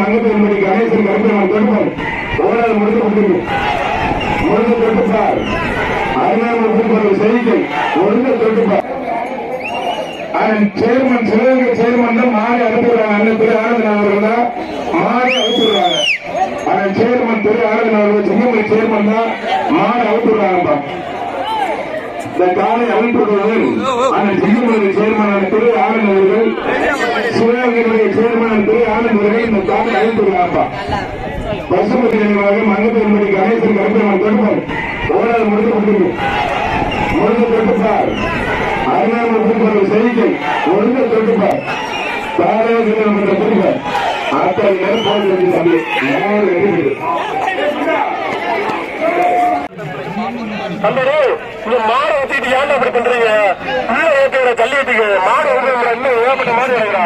மங்கப்பெருமணி கணேசன் கருப்பெருமாள் தொடுப்பார் ஓரால் முடிந்து தொட்டுப்பார் அருமையான செய்தி ஒழுங்கு தொட்டுப்பார் சேர்மன் சிவகங்கை சேர்மன் தான் மாறி அனுப்பிடுறாங்க. அண்ணன் திரு ஆனந்தன் அவர்கள் தான் மாறி அனுப்பிடுறாங்க. அதன் சேர்மன் திரு ஆனந்தன் அவர்கள் சிங்கமணி சேர்மன் தான் மாறி அனுப்பிடுறாங்கப்பா. இந்த காலை அமைப்புகள் அந்த சிங்கமணி சேர்மன் திரு ஆனந்த் அவர்கள் சிவகங்கை சேர்மன் திரு ஆனந்த் அவர்கள் இந்த காலை அனுப்பிடுறாங்கப்பா. பசுமதி நினைவாக மங்கப்பெருமணி கணேசன் கருப்பெருமாள் தொடுப்பார் ஓரால் முடிந்து தொட்டுப்பார் அருமையான செய்தி ஒழுங்கு தொட்டுப்பார் தாராளமன்ற புரிவார் அத்தனை நேரம் போட்டு மாடு ஊத்திட்டு ஏன் அப்படி பண்றீங்க? உள்ள ஓகே கல்லியத்துக்கு மாடு வந்து இன்னும் ஏகப்பட்ட மாடு இருக்கிறா.